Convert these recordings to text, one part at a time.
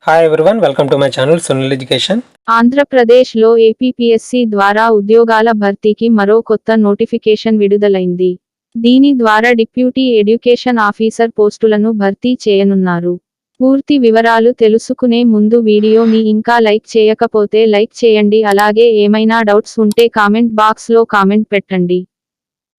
Hi everyone, welcome to my channel Sunil education. ఆంధ్రప్రదేశ్లో APPSC ద్వారా ఉద్యోగాల భర్తీకి మరో కొత్త నోటిఫికేషన్ విడుదలైంది. దీని ద్వారా డిప్యూటీ ఎడ్యుకేషన్ ఆఫీసర్ పోస్టులను భర్తీ చేయనున్నారు. పూర్తి వివరాలు తెలుసుకునే ముందు వీడియోని ఇంకా లైక్ చేయకపోతే లైక్ చేయండి. అలాగే ఏమైనా డౌట్స్ ఉంటే కామెంట్ బాక్స్లో కామెంట్ పెట్టండి.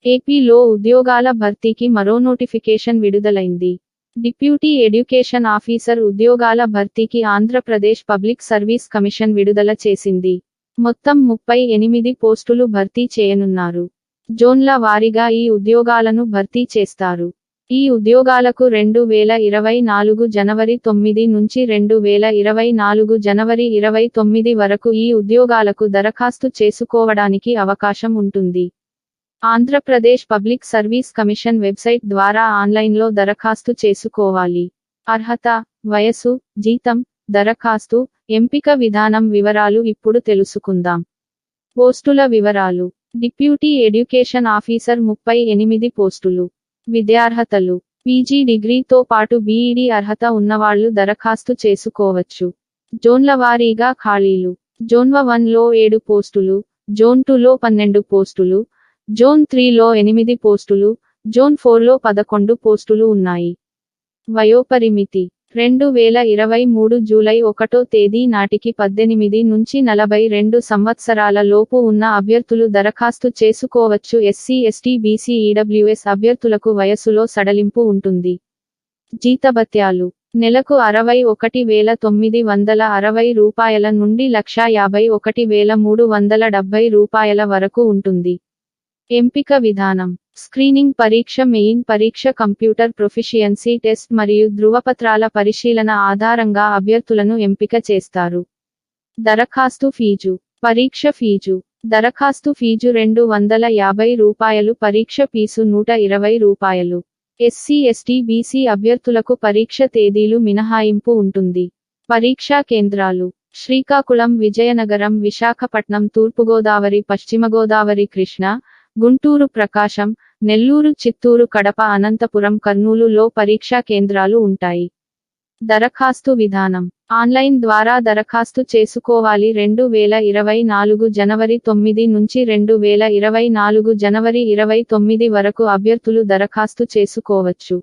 ఏపీలో ఉద్యోగాల భర్తీకి మరో నోటిఫికేషన్ విడుదలైంది. డిప్యూటీ ఎడ్యుకేషన్ ఆఫీసర్ ఉద్యోగాల భర్తీకి ఆంధ్రప్రదేశ్ పబ్లిక్ సర్వీస్ కమిషన్ విడుదల చేసింది. మొత్తం 38 పోస్టులు భర్తీ చేయనున్నారు. జోన్ల వారీగా ఈ ఉద్యోగాలను భర్తీ చేస్తారు. ఈ ఉద్యోగాలకు 2024 జనవరి 9 నుంచి 2024 జనవరి 29 వరకు ఈ ఉద్యోగాలకు దరఖాస్తు చేసుకోవడానికి అవకాశం ఉంటుంది. Andhra Pradesh public service commission website ద్వారా ఆన్లైన్లో దరఖాస్తు చేసుకోవాలి. అర్హత, వయసు, జీతం, దరఖాస్తు, ఎంపిక విధానం వివరాలు ఇప్పుడు తెలుసుకుందాం. పోస్టుల వివరాలు. డిప్యూటీ ఎడ్యుకేషన్ ఆఫీసర్ 38 పోస్టులు. విద్యార్హతలు. పీజీ డిగ్రీతో పాటు బీఈడీ అర్హత ఉన్నవాళ్లు దరఖాస్తు చేసుకోవచ్చు. జోన్ల వారీగా ఖాళీలు. జోన్ 1లో 7 పోస్టులు, జోన్ 2లో 12 పోస్టులు, జోన్ 3లో 8 పోస్టులు, జోన్ 4లో 11 పోస్టులు ఉన్నాయి. వయోపరిమితి. 2023 జూలై 1వ తేదీ నాటికి 18 నుంచి 42 సంవత్సరాల లోపు ఉన్న అభ్యర్థులు దరఖాస్తు చేసుకోవచ్చు. ఎస్సీ, ఎస్టీ, బీసీ, ఈడబ్ల్యూఎస్ అభ్యర్థులకు వయసులో సడలింపు ఉంటుంది. జీతభత్యాలు. నెలకు 61,960 రూపాయల నుండి 1,51,370 రూపాయల వరకు ఉంటుంది. ఎంపిక విధానం. స్క్రీనింగ్ పరీక్ష, మెయిన్ పరీక్ష, కంప్యూటర్ ప్రొఫిషియన్సీ టెస్ట్ మరియు ధృవపత్రాల పరిశీలన ఆధారంగా అభ్యర్థులను ఎంపిక చేస్తారు. దరఖాస్తు ఫీజు. పరీక్ష ఫీజు. దరఖాస్తు ఫీజు 250 రూపాయలు, పరీక్ష ఫీజు 120 రూపాయలు. ఎస్సీ, ఎస్టీ, బీసీ అభ్యర్థులకు పరీక్ష తేదీలు మినహాయింపు ఉంటుంది. పరీక్షా కేంద్రాలు. శ్రీకాకుళం, విజయనగరం, విశాఖపట్నం, తూర్పుగోదావరి, పశ్చిమగోదావరి, కృష్ణా, గుంటూరు, ప్రకాశం, నెల్లూరు, చిత్తూరు, కడప, అనంతపురం, కర్నూలులో పరీక్షా కేంద్రాలు ఉంటాయి. దరఖాస్తు విధానం. ఆన్లైన్ ద్వారా దరఖాస్తు చేసుకోవాలి. 2024 జనవరి 9 నుంచి 2024 జనవరి 29 వరకు అభ్యర్థులు దరఖాస్తు చేసుకోవచ్చు.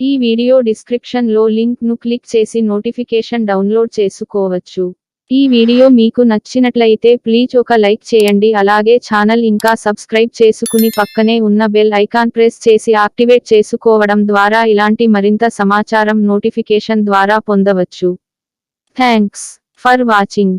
ఈ వీడియో డిస్క్రిప్షన్ లో లింక్ ను క్లిక్ చేసి నోటిఫికేషన్ డౌన్లోడ్ చేసుకోవచ్చు. ఈ వీడియో మీకు నచ్చినట్లయితే ప్లీజ్ ఒక లైక్ చేయండి. అలాగే ఛానల్ ఇంకా సబ్స్క్రైబ్ చేసుకుని పక్కనే ఉన్న బెల్ ఐకాన్ ప్రెస్ చేసి యాక్టివేట్ చేసుకోవడం ద్వారా ఇలాంటి మరింత సమాచారం నోటిఫికేషన్ ద్వారా పొందవచ్చు. Thanks for watching.